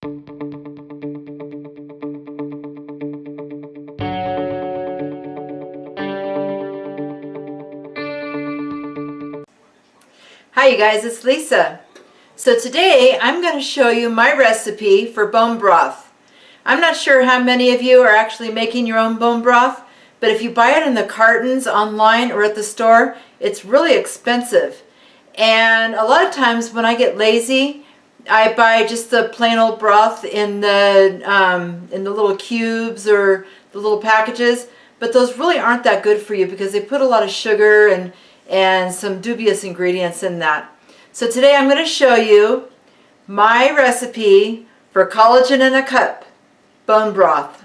Hi you guys, it's Lisa. So today I'm going to show you my recipe for bone broth. I'm not sure how many of you are actually making your own bone broth, but if you buy it in the cartons online or at the store, it's really expensive. And a lot of times when I get lazy, I buy just the plain old broth in the little cubes or the little packages, but those really aren't that good for you because they put a lot of sugar and some dubious ingredients in that. So today I'm going to show you my recipe for collagen in a cup bone broth.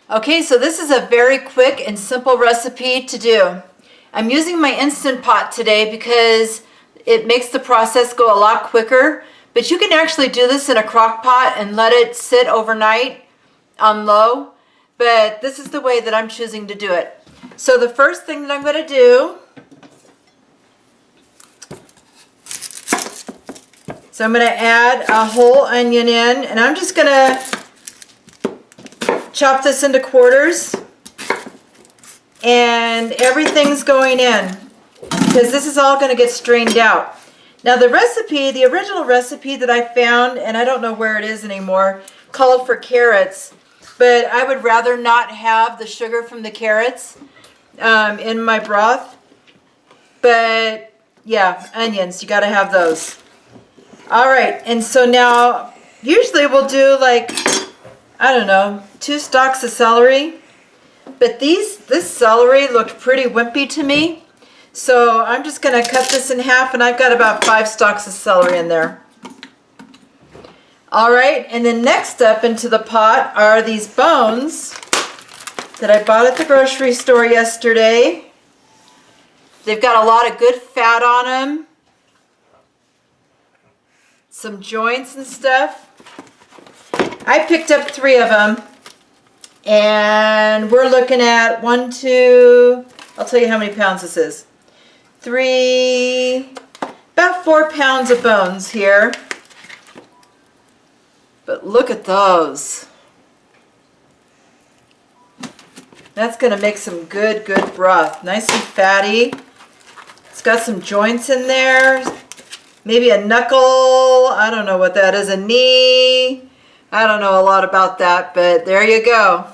Okay, so this is a very quick and simple recipe to do. I'm using my Instant Pot today because it makes the process go a lot quicker, but you can actually do this in a crock pot and let it sit overnight on low, but this is the way that I'm choosing to do it. So the first thing that I'm going to do, so I'm going to add a whole onion in, and I'm just going to chop this into quarters, and everything's going in because this is all going to get strained out. Now the recipe, the original recipe that I found, and I don't know where it is anymore, called for carrots, but I would rather not have the sugar from the carrots in my broth. But yeah, onions, you got to have those. All right, and so now usually we'll do like, I don't know, 2 stalks of celery, but this celery looked pretty wimpy to me, so I'm just going to cut this in half, and I've got about 5 stalks of celery in there. All right, and then next up into the pot are these bones that I bought at the grocery store yesterday. They've got a lot of good fat on them, some joints and stuff. I picked up 3 of them, and we're looking at 1, 2, I'll tell you how many pounds this is. 3, about 4 pounds of bones here. But look at those. That's going to make some good broth. Nice and fatty. It's got some joints in there. Maybe a knuckle. I don't know what that is. A knee. I don't know a lot about that, but there you go.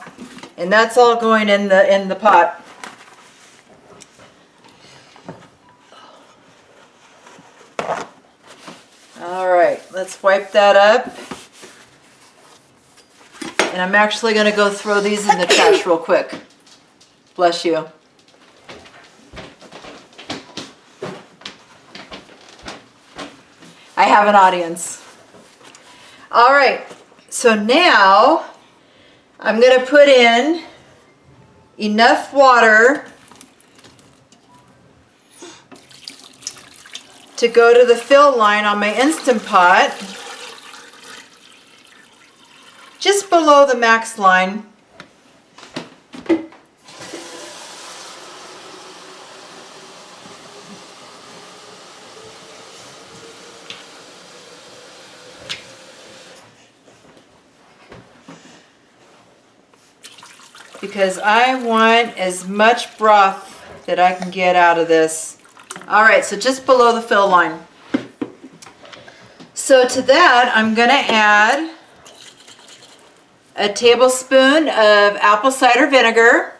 And that's all going in the pot. All right, let's wipe that up. And I'm actually going to go throw these in the trash real quick. Bless you. I have an audience. All right, so now I'm going to put in enough water to go to the fill line on my Instant Pot, just below the max line. Because I want as much broth that I can get out of this. All right, so just below the fill line. So to that, I'm going to add a tablespoon of apple cider vinegar,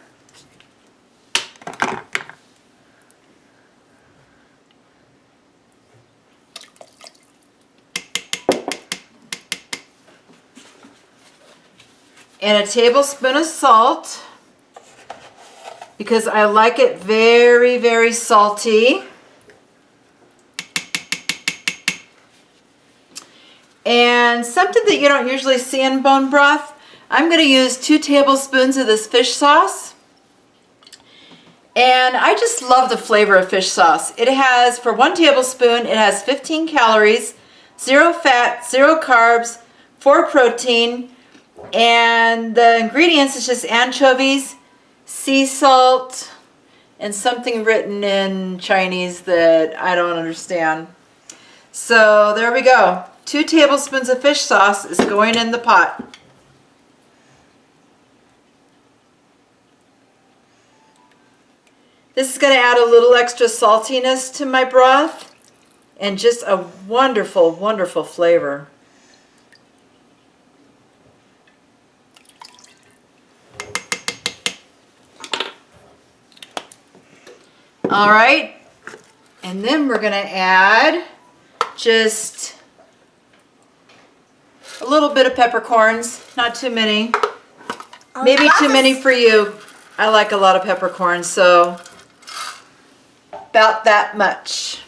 and a tablespoon of salt, because I like it very salty. And something that you don't usually see in bone broth, I'm going to use 2 tablespoons of this fish sauce. And I just love the flavor of fish sauce. It has, for 1 tablespoon, it has 15 calories, 0 fat, 0 carbs, 4 protein, and the ingredients is just anchovies, sea salt, and something written in Chinese that I don't understand. So there we go. 2 tablespoons of fish sauce is going in the pot. This is going to add a little extra saltiness to my broth and just a wonderful, wonderful flavor. All right, and then we're going to add just a little bit of peppercorns, not too many. Maybe too many for you. I like a lot of peppercorns, so about that much.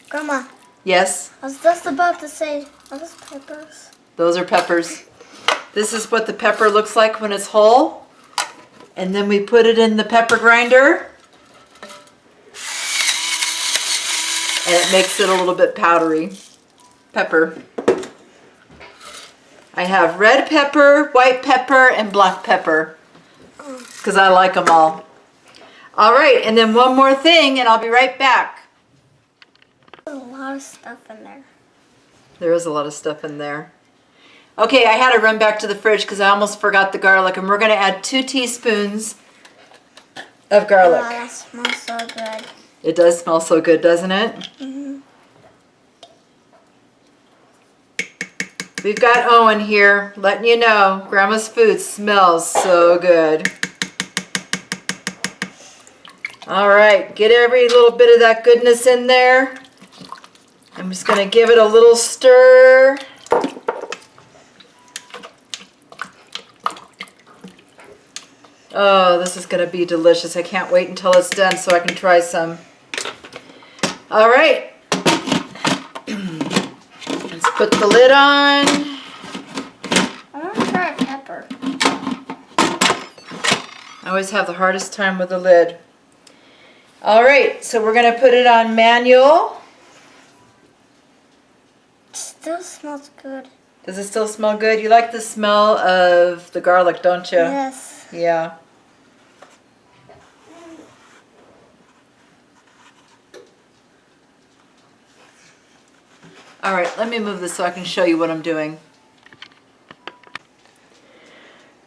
Grandma. Yes? I was just about to say, are those peppers? Those are peppers. This is what the pepper looks like when it's whole. And then we put it in the pepper grinder. And it makes it a little bit powdery. Pepper. I have red pepper, white pepper, and black pepper. Because I like them all. All right, and then one more thing, and I'll be right back. There's a lot of stuff in there. There is a lot of stuff in there. Okay, I had to run back to the fridge because I almost forgot the garlic, and we're going to add 2 teaspoons of garlic. Oh, that smells so good. It does smell so good, doesn't it? Mm-hmm. We've got Owen here letting you know Grandma's food smells so good. All right, get every little bit of that goodness in there. I'm just going to give it a little stir. Oh, this is going to be delicious. I can't wait until it's done so I can try some. All right. Let's put the lid on. I want to try a pepper. I always have the hardest time with the lid. All right, so we're going to put it on manual. It still smells good. Does it still smell good? You like the smell of the garlic, don't you? Yes. Yeah. All right, let me move this so I can show you what I'm doing.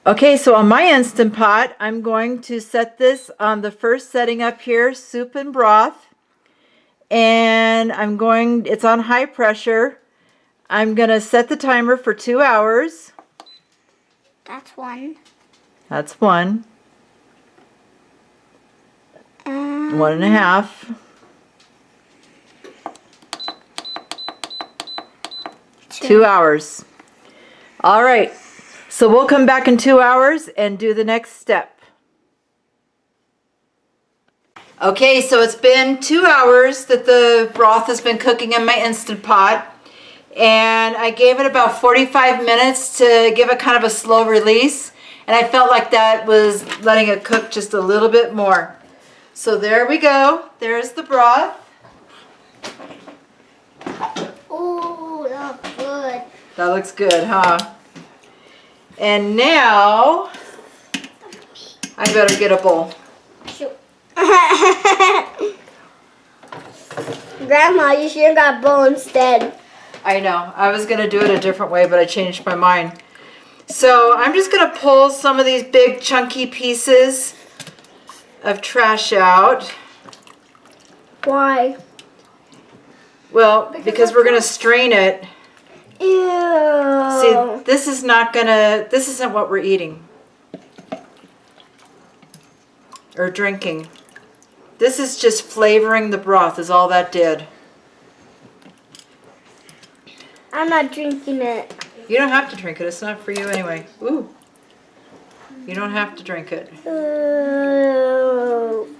Okay, so on my Instant Pot, I'm going to set this on the first setting up here, soup and broth. And it's on high pressure. I'm going to set the timer for 2 hours. That's one. That's 1. 1.5. 2 hours. All right. So we'll come back in 2 hours and do the next step. Okay, so it's been 2 hours that the broth has been cooking in my Instant Pot. And I gave it about 45 minutes to give it kind of a slow release. And I felt like that was letting it cook just a little bit more. So there we go. There's the broth. Ooh, that looks good. That looks good, huh? And now, I better get a bowl. Shoot. Grandma, you should have got a bowl instead. I know. I was going to do it a different way, but I changed my mind. So I'm just going to pull some of these big chunky pieces of trash out. Why? Well, because we're going to strain it. Ew. See, this isn't what we're eating or drinking. This is just flavoring the broth is all that did. I'm not drinking it. You don't have to drink it. It's not for you anyway. Ooh. You don't have to drink it. Ew.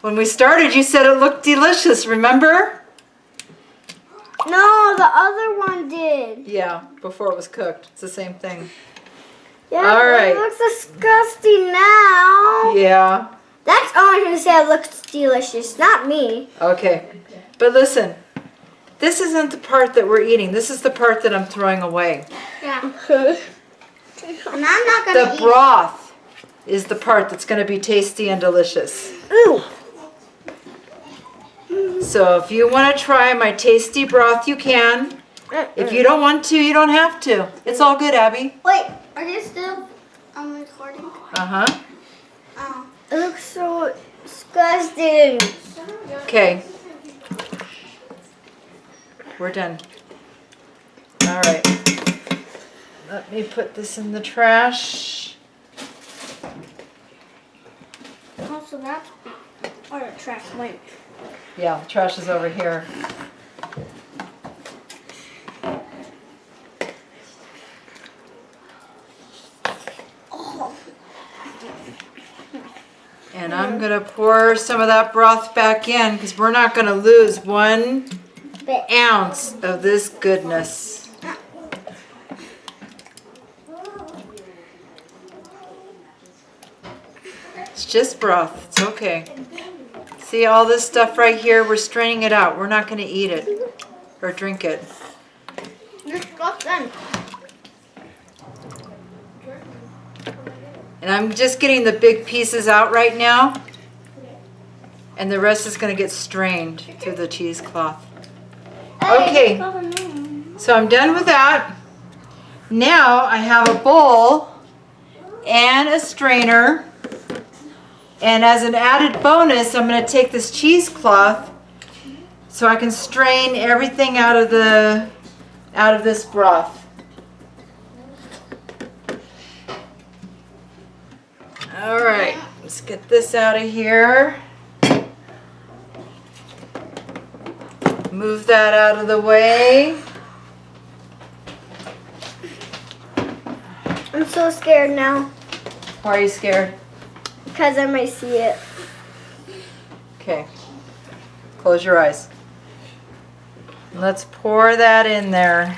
When we started, you said it looked delicious, remember? No, the other one did. Yeah, before it was cooked. It's the same thing. Yeah, All right. It looks disgusting now. Yeah. That's Owen who said it looks delicious, not me. Okay. But listen, this isn't the part that we're eating. This is the part that I'm throwing away. Yeah. And I'm not going to The broth is the part that's going to be tasty and delicious. Ooh. So if you want to try my tasty broth, you can. If you don't want to, you don't have to. It's all good, Abby. Wait, are you still recording? Uh-huh. Oh. It looks so disgusting. Okay. We're done. All right. Let me put this in the trash. Also, that's or the trash went. Yeah, the trash is over here. Oh. And I'm going to pour some of that broth back in because we're not going to lose 1 ounce of this goodness. It's just broth. It's okay. See all this stuff right here? We're straining it out. We're not going to eat it or drink it. Disgusting. And I'm just getting the big pieces out right now. And the rest is going to get strained through the cheesecloth. Okay, so I'm done with that. Now I have a bowl and a strainer. And as an added bonus, I'm going to take this cheesecloth so I can strain everything out of this broth. All right, let's get this out of here. Move that out of the way. I'm so scared now Why are you scared? because I might see it. Okay, close your eyes. Let's pour that in there.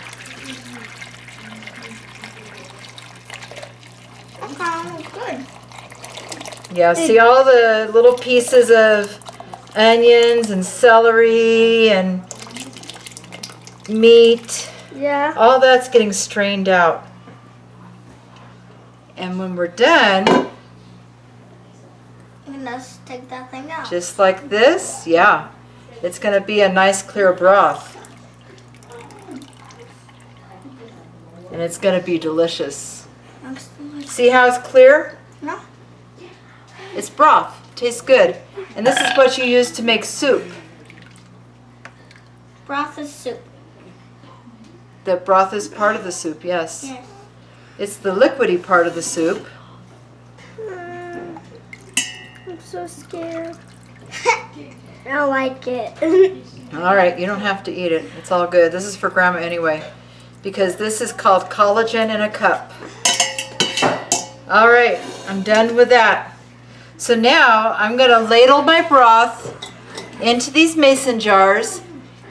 Okay, good. Yeah, see all the little pieces of onions and celery and meat. Yeah. All that's getting strained out. And when we're done, You can just take that thing out. just like this, yeah, it's going to be a nice clear broth. And it's going to be delicious. See how it's clear? No. It's broth. Tastes good. And this is what you use to make soup. Broth is soup. The broth is part of the soup, yes. Yes. It's the liquidy part of the soup. I'm so scared. I don't like it. All right, you don't have to eat it. It's all good. This is for Grandma anyway, because this is called collagen in a cup. All right, I'm done with that. So now I'm going to ladle my broth into these mason jars,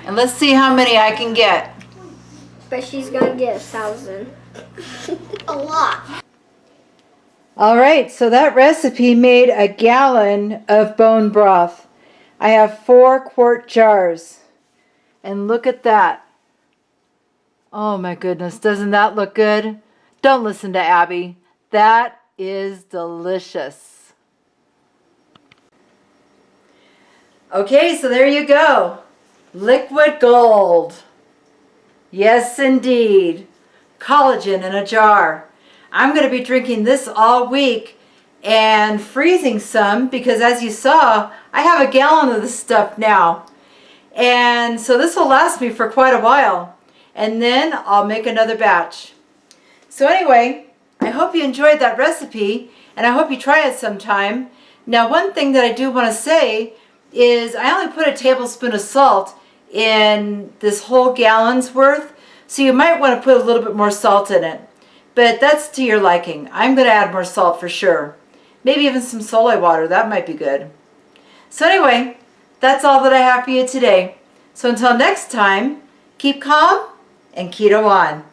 and let's see how many I can get. But she's gonna get 1,000. A lot. All right, so that recipe made a gallon of bone broth. I have 4-quart jars. And look at that. Oh my goodness, doesn't that look good? Don't listen to Abby. That is delicious. Okay, so there you go. Liquid gold. Yes, indeed. Collagen in a jar. I'm going to be drinking this all week and freezing some because, as you saw, I have a gallon of this stuff now. And so this will last me for quite a while. And then I'll make another batch. So anyway, I hope you enjoyed that recipe and I hope you try it sometime. Now, one thing that I do want to say is I only put a tablespoon of salt in this whole gallon's worth, so you might want to put a little bit more salt in it, but that's to your liking. I'm going to add more salt for sure. Maybe even some soy water, that might be good. So anyway, that's all that I have for you today. So until next time, keep calm and keto on.